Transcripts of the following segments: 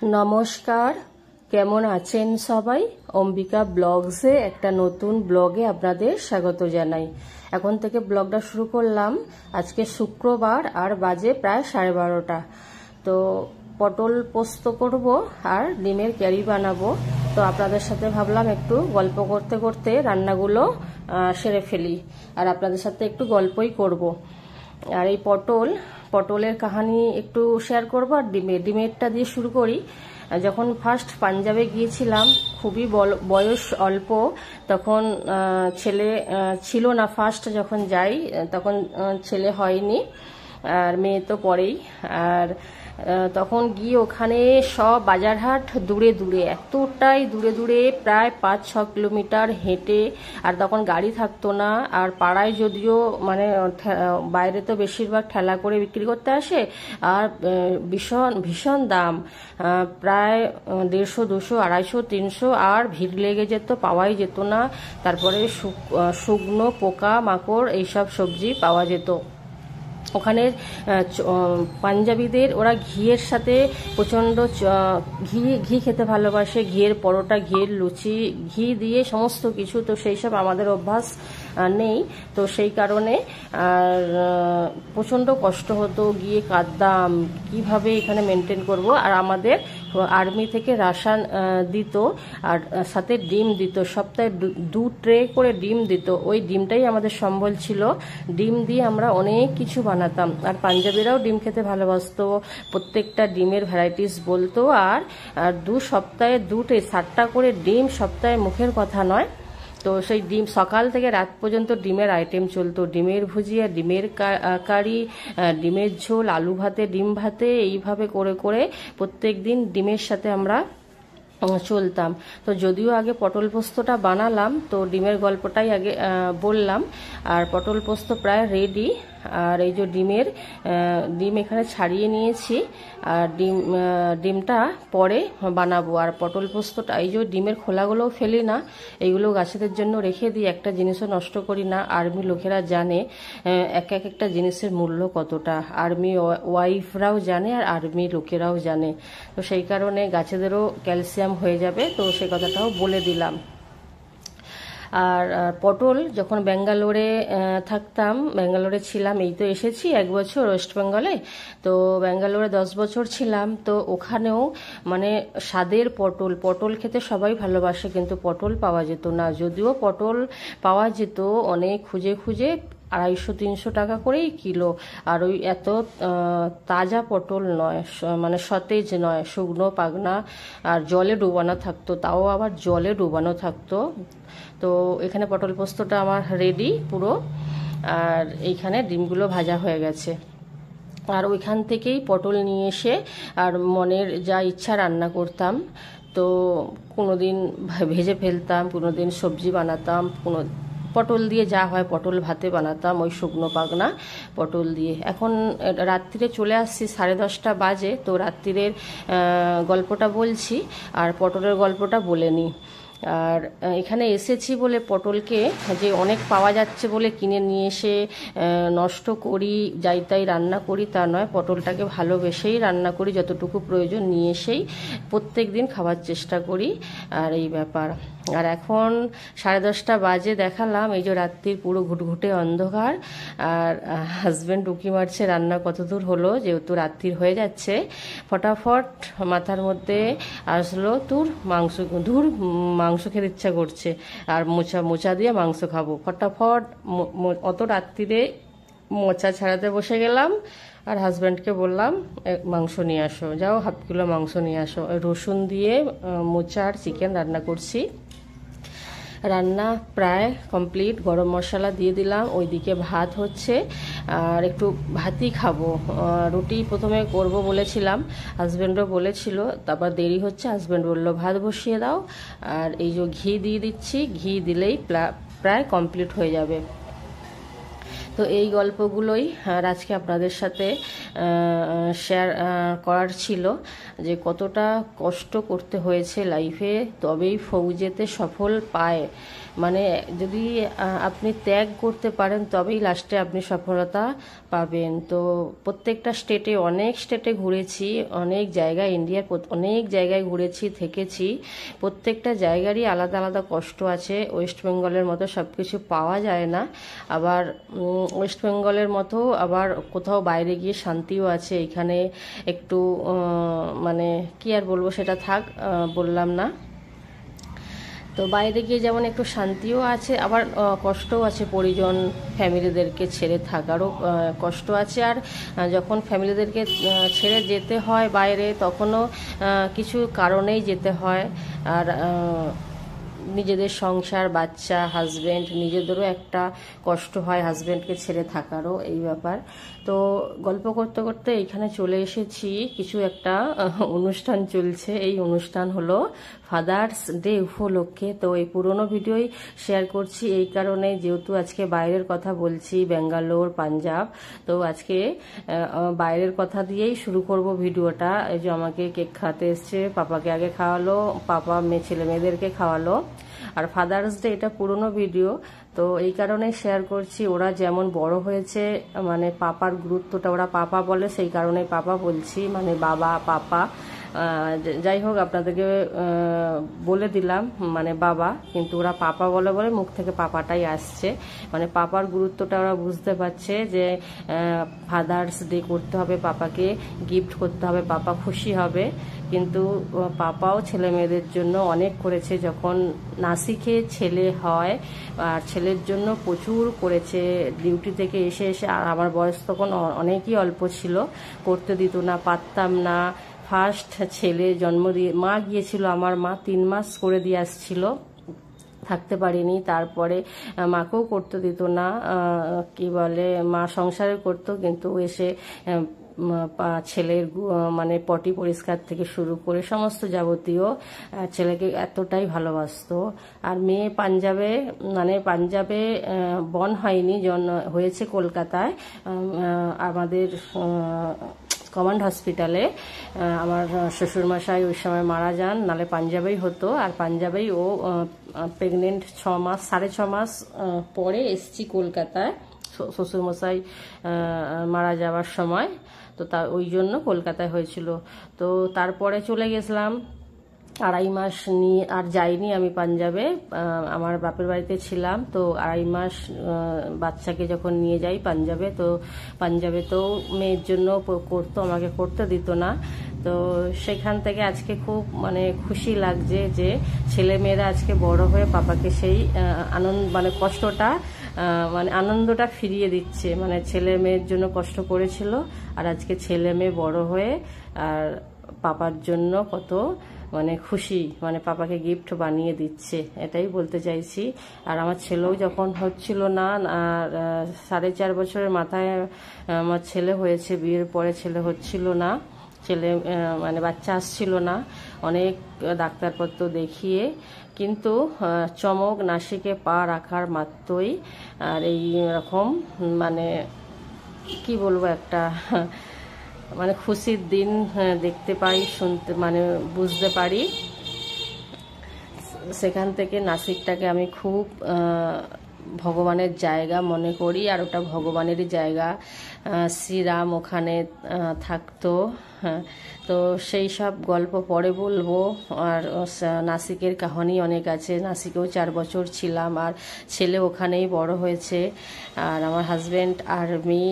নমস্কার, কেমন আছেন সবাই? অম্বিকা ব্লগসে একটা নতুন ব্লগে আপনাদের স্বাগত জানাই। এখন থেকে ব্লগটা শুরু করলাম। আজকে শুক্রবার আর বাজে প্রায় 12:30। তো পটল পোস্ত করব আর ডিমের ক্যারি বানাবো। তো আপনাদের সাথে ভাবলাম একটু গল্প করতে করতে রান্নাগুলো সেরে ফেলি, আর আপনাদের সাথে একটু গল্পই করব। আর এই পটলের কাহানি একটু শেয়ার করবো। আর ডিমেরটা দিয়ে শুরু করি। যখন ফার্স্ট পাঞ্জাবে গিয়েছিলাম, খুবই বয়স অল্প, তখন ছেলে ছিল না। ফার্স্ট যখন যাই তখন ছেলে হয়নি, আর মেয়ে তো পরেই। আর তখন গিয়ে ওখানে সব বাজারহাট দূরে দূরে, এতটাই দূরে দূরে, প্রায় 5-6 কিলোমিটার হেঁটে। আর তখন গাড়ি থাকতো না। আর পাড়ায় যদিও মানে বাইরে তো বেশিরভাগ ঠেলা করে বিক্রি করতে আসে, আর ভীষণ ভীষণ দাম, প্রায় 150, 200, 250, 300, আর ভিড় লেগে যেত, পাওয়াই যেত না। তারপরে শুকনো পোকা মাকড় এইসব সবজি পাওয়া যেত। ওখানে পাঞ্জাবিদের ওরা ঘিয়ের সাথে প্রচণ্ড ঘি খেতে ভালোবাসে। ঘিয়ের পরোটা, ঘিয়ের লুচি, ঘি দিয়ে সমস্ত কিছু। তো সেই সব আমাদের অভ্যাস নেই, তো সেই কারণে আর প্রচণ্ড কষ্ট হতো। গিয়ে কাঁদতাম কিভাবে এখানে মেনটেন করব। আর আমাদের আর্মি থেকে রাশন দিত, আর সাথে ডিম দিত, সপ্তাহে 2 ট্রে করে ডিম দিত। ওই ডিমটাই আমাদের সম্বল ছিল। ডিম দিয়ে আমরা অনেক কিছু বানাতাম। আর পাঞ্জাবিরাও ডিম খেতে ভালোবাসতো, প্রত্যেকটা ডিমের ভ্যারাইটিস বলতো। আর 2 সপ্তাহে 2 ট্রে, 7টা করে ডিম সপ্তাহে, মুখের কথা নয়। তো সেই ডিম সকাল থেকে রাত পর্যন্ত ডিমের আইটেম চলতো। ডিমের ভুজিয়া, ডিমের কারি, ডিমের ঝোল, আলু ভাতে, ডিম ভাতে, এইভাবে করে করে প্রত্যেক দিন ডিমের সাথে আমরা চলতাম। তো যদিও আগে পটল পোস্তটা বানালাম, তো ডিমের গল্পটাই আগে বললাম। আর পটল পোস্ত প্রায় রেডি। আর এই যে ডিম এখানে ছাড়িয়ে নিয়েছি, আর ডিমটা পরে বানাবো। আর পটল পোস্তটা, এই যে ডিমের খোলাগুলোও ফেলি না, এইগুলো গাছেদের জন্য রেখে দিই, একটা জিনিসও নষ্ট করি না। আর্মি লোকেরা জানে একটা জিনিসের মূল্য কতটা, আর্মি ওয়াইফরাও জানে, আর আর্মি লোকেরাও জানে। তো সেই কারণে গাছেদেরও ক্যালসিয়াম হয়ে যাবে, তো সেই কথাটাও বলে দিলাম। আর পটল যখন ব্যাঙ্গালোরে থাকতাম, ব্যাঙ্গালোরে ছিলাম, এই তো এসেছি 1 বছর ওয়েস্ট বেঙ্গলে। তো ব্যাঙ্গালোরে 10 বছর ছিলাম। তো ওখানেও মানে স্বাদের পটল খেতে সবাই ভালোবাসে, কিন্তু পটল পাওয়া যেত না। যদিও পটল পাওয়া যেত অনেক খুঁজে খুঁজে, 250-300 টাকা করেই কিলো। আর ওই এত তাজা পটল নয়, মানে সতেজ নয়, শুকনো পাগনা, আর জলে ডুবানো থাকতো, তাও আবার জলে ডুবানো থাকতো। তো এখানে পটল পোস্তটা আমার রেডি পুরো। আর এইখানে ডিমগুলো ভাজা হয়ে গেছে। আর ওইখান থেকেই পটল নিয়ে এসে আর মনের যা ইচ্ছা রান্না করতাম। তো কোনোদিন ভেজে ফেলতাম, কোনোদিন সবজি বানাতাম, পটল দিয়ে যা হয়, পটল ভাতে বানাতাম ওই শুকনো পাগনা পটল দিয়ে। এখন রাত্রিরে চলে আসছি, 10:30 বাজে। তো রাত্রিরের গল্পটা বলছি, আর পটলের গল্পটা বলে নিই। আর এখানে এসেছি বলে পটলকে যে অনেক পাওয়া যাচ্ছে বলে কিনে নিয়ে এসে নষ্ট করি, যাই তাই রান্না করি তা নয়। পটলটাকে ভালোবেসেই রান্না করি, যতটুকু প্রয়োজন নিয়ে এসেই প্রত্যেক দিন খাওয়ার চেষ্টা করি। আর এই ব্যাপার। আর এখন 10:30 বাজে, দেখালাম এই যে রাত্রির পুরো ঘুটঘুটে অন্ধকার। আর হাজব্যান্ড উঁকি মারছে রান্না কতদূর হলো, যেহেতু রাত্রির হয়ে যাচ্ছে। ফটাফট মাথার মধ্যে আসলো, মাংস খেতে ইচ্ছা করছে, আর মোচা দিয়ে মাংস খাবো। ফটাফট অত রাত্রিরে মোচা ছাড়াতে বসে গেলাম। আর হাজব্যান্ডকে বললাম মাংস নিয়ে আসো, যাও 1/2 কিলো মাংস নিয়ে আসো। রসুন দিয়ে মোচা আর চিকেন রান্না করছি। রান্না প্রায় কমপ্লিট, গরম মশলা দিয়ে দিলাম। ওইদিকে ভাত হচ্ছে, আর একটু ভাতই খাবো। রুটি প্রথমে করব বলেছিলাম, হাজব্যান্ডও বলেছিল, তারপর দেরি হচ্ছে, হাজব্যান্ড বলল ভাত বসিয়ে দাও। আর এই যে ঘি দিয়ে দিচ্ছি, ঘি দিলেই প্রায় কমপ্লিট হয়ে যাবে। তো এই গল্পগুলোই আর আজকে আপনাদের সাথে শেয়ার করার ছিল, যে কতটা কষ্ট করতে হয়েছে লাইফে তবেই ফৌজেতে সফল পায়। মানে যদি আপনি ত্যাগ করতে পারেন তবেই লাস্টে আপনি সফলতা পাবেন। তো প্রত্যেকটা স্টেটে, অনেক স্টেটে ঘুরেছি, অনেক জায়গায়, ইন্ডিয়ার অনেক জায়গায় ঘুরেছি, থেকেছি। প্রত্যেকটা জায়গারই আলাদা আলাদা কষ্ট আছে। ওয়েস্ট বেঙ্গলের মতো সব কিছু পাওয়া যায় না, আবার ওয়েস্ট বেঙ্গলের মতো আবার কোথাও বাইরে গিয়ে শান্তিও আছে। এখানে একটু মানে কি আর বলবো, সেটা থাক, বললাম না। তো বাইরে গিয়ে যেমন একটু শান্তিও আছে, আবার কষ্টও আছে, পরিজন ফ্যামিলিদেরকে ছেড়ে থাকারও কষ্ট আছে। আর যখন ফ্যামিলিদেরকে ছেড়ে যেতে হয় বাইরে, তখনও কিছু কারণেই যেতে হয়। আর নিজেদের সংসার, বাচ্চা, হাজব্যান্ড, নিজেদেরও একটা কষ্ট হয় হাজব্যান্ডকে ছেড়ে থাকারও, এই ব্যাপার। তো গল্প করতে করতে এইখানে চলে এসেছি। কিছু একটা অনুষ্ঠান চলছে, এই অনুষ্ঠান হলো ফাদার্স ডে উপলক্ষে। তো এই পুরোনো ভিডিওই শেয়ার করছি এই কারণে, যেহেতু আজকে বাইরের কথা বলছি, ব্যাঙ্গালোর, পাঞ্জাব। তো আজকে বাইরের কথা দিয়েই শুরু করব ভিডিওটা। এই যে আমাকে কেক খাওয়াতে এসছে, পাপাকে আগে খাওয়ালো, পাপা ছেলে মেয়েদেরকে খাওয়ালো। আর ফাদার্স ডে এটা পুরনো ভিডিও, তো এই কারণে শেয়ার করছি। ওরা যেমন বড় হয়েছে, মানে পাপার গুরুত্বটা ওরা পাপা বলে, সেই কারণে পাপা বলছি, মানে বাবা, পাপা। যাই হোক, আপনাদেরকে বলে দিলাম মানে বাবা, কিন্তু ওরা পাপা বলে বলে মুখ থেকে পাপাটাই আসছে। মানে পাপার গুরুত্বটা ওরা বুঝতে পারছে, যে ফাদার্স ডে করতে হবে, পাপাকে গিফট করতে হবে, পাপা খুশি হবে। কিন্তু পাপাও ছেলে মেয়েদের জন্য অনেক করেছে। যখন নাসিকে ছেলে হয়, আর ছেলের জন্য প্রচুর করেছে, ডিউটি থেকে এসে এসে। আর আমার বয়স তখন অনেকই অল্প ছিল, করতে দিত না, পারতাম না। ফার্স্ট ছেলে জন্ম দিয়ে মা গিয়েছিল, আমার মা 3 মাস করে দিয়ে আসছিল, থাকতে পারিনি। তারপরে মাকেও করতে দিত না, কি বলে, মা সংসারে করতো, কিন্তু এসে ছেলের মানে পটি পরিষ্কার থেকে শুরু করে সমস্ত যাবতীয়, ছেলেকে এতটাই ভালোবাসতো। আর মেয়ে পাঞ্জাবে, মানে পাঞ্জাবে বর্ন হয়নি, হয়েছে কলকাতায় আমাদের কমান্ড হসপিটালে। আমার শ্বশুরমশাই ওই সময় মারা যান, নালে পাঞ্জাবেই হতো। আর পাঞ্জাবেই ও প্রেগনেন্ট 6 মাস, 6.5 মাস পরে এসছি কলকাতায়, শ্বশুরমশাই মারা যাওয়ার সময়। তো ওই জন্য কলকাতায় হয়েছিল। তো তারপরে চলে গেছিলাম 2.5 মাস নিয়ে, আর যাইনি আমি পাঞ্জাবে, আমার বাপের বাড়িতে ছিলাম। তো 2.5 মাস বাচ্চাকে যখন নিয়ে যাই পাঞ্জাবে, তো পাঞ্জাবেতেও মেয়ের জন্য করতো, আমাকে করতে দিত না। তো সেখান থেকে আজকে খুব মানে খুশি লাগছে, যে ছেলে মেয়েরা আজকে বড় হয়ে পাপাকে সেই আনন্দ, মানে কষ্টটা, মানে আনন্দটা ফিরিয়ে দিচ্ছে। মানে ছেলে মেয়ের জন্য কষ্ট করেছিল, আর আজকে ছেলে মেয়ে বড় হয়ে আর পাপার জন্য কত মানে খুশি, মানে পাপাকে গিফট বানিয়ে দিচ্ছে, এটাই বলতে চাইছি। আর আমার ছেলেও যখন হচ্ছিল না, আর 4.5 বছরের মাথায় আমার ছেলে হয়েছে, বিয়ের পরে ছেলে হচ্ছিল না, ছেলে মানে বাচ্চা আসছিল না, অনেক ডাক্তারপত্র দেখিয়ে। কিন্তু চমক, নাসিকে পা রাখার মাত্রই আর এই রকম, মানে কি বলবো, একটা মানে খুশির দিন দেখতে পাই, শুনতে মানে বুঝতে পারি। সেখান থেকে নাসিকটাকে আমি খুব ভগবানের জায়গা মনে করি, আর ওটা ভগবানেরই জায়গা। শ্রীরাম ওখানে থাকতো। হ্যাঁ, তো সেই সব গল্প পরে বলবো। আর নাসিকের কাহিনী অনেক আছে, নাসিকেও 4 বছর ছিলাম, আর ছেলে ওখানেই বড় হয়েছে। আর আমার হাজব্যান্ড আর্মি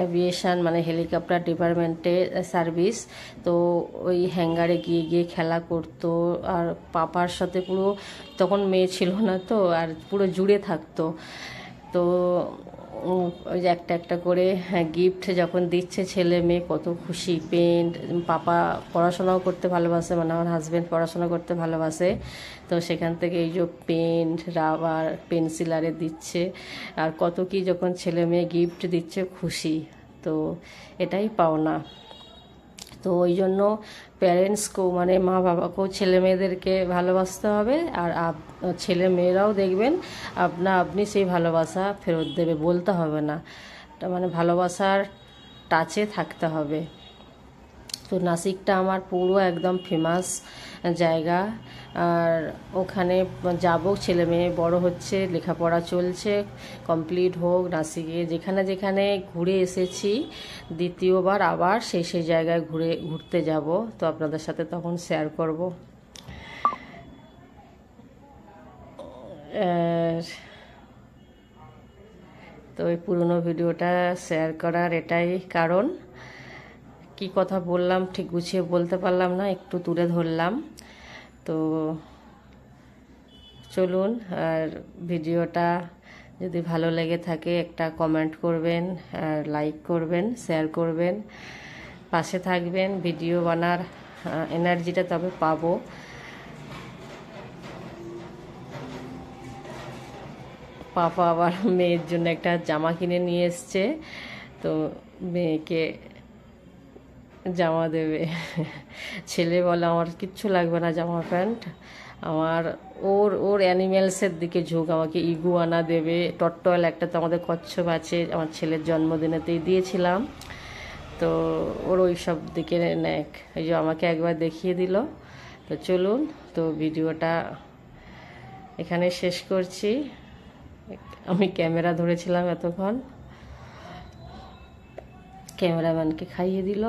এভিয়েশন, মানে হেলিকপ্টার ডিপার্টমেন্টে সার্ভিস। তো ওই হ্যাঙ্গারে গিয়ে গিয়ে খেলা করতো, আর পাপার সাথে পুরো, তখন মেয়ে ছিল না তো, আর পুরো জুড়ে থাকতো। তো ওই যে একটা একটা করে গিফট যখন দিচ্ছে ছেলে মেয়ে, কত খুশি। পেন্ট, পাপা পড়াশোনাও করতে ভালোবাসে, মানে আমার হাজব্যান্ড পড়াশোনা করতে ভালোবাসে। তো সেখান থেকে এই যে পেন্ট, রাবার, পেন্সিল আরে দিচ্ছে, আর কত কি যখন ছেলে মেয়ে গিফট দিচ্ছে, খুশি। তো এটাই পাওনা। তো ওই জন্য প্যারেন্টসকেও মানে মা বাবাকেও ছেলে মেয়েদেরকে ভালোবাসতে হবে, আর ছেলে মেয়েরাও দেখবেন আপনি সেই ভালোবাসা ফেরত দেবে, বলতে হবে না, মানে ভালোবাসার টাচে থাকতে হবে। তো নাসিকটা আমার পুরো একদম ফেমাস জায়গা, আর ওখানে যাব, ছেলে মেয়ে বড় হচ্ছে, লেখাপড়া চলছে, কমপ্লিট হোক। নাসিকে যেখানে যেখানে ঘুরে এসেছি দ্বিতীয়বার আবার সেই জায়গায় ঘুরতে যাব, তো আপনাদের সাথে তখন শেয়ার করব। তো এই পুরনো ভিডিওটা শেয়ার করার এটাই কারণ, কি কথা বললাম ঠিক গুছিয়ে বলতে পারলাম না, একটু তুলে ধরলাম। তো চলুন, আর ভিডিওটা যদি ভালো লেগে থাকে একটা কমেন্ট করবেন, আর লাইক করবেন, শেয়ার করবেন, পাশে থাকবেন। ভিডিও বানার এনার্জিটা তবে পাবো। পাপা আবার মেয়ের জন্য একটা জামা কিনে নিয়ে এসছে, তো মেয়েকে জামা দেবে। ছেলে বলে আমার কিচ্ছু লাগবে না জামা প্যান্ট, আমার ওর ওর অ্যানিম্যালসের দিকে ঝোঁক, আমাকে ইগুয়ানা দেবে। টট্টল একটা তো আমাদের কচ্ছপ আছে, আমার ছেলের জন্মদিনেতেই দিয়েছিলাম, তো ওর ওই সব দিকে নেক, এই যে আমাকে একবার দেখিয়ে দিল। তো চলুন, তো ভিডিওটা এখানে শেষ করছি। আমি ক্যামেরা ধরেছিলাম এতক্ষণ, ক্যামেরাম্যানকে খাইয়ে দিল।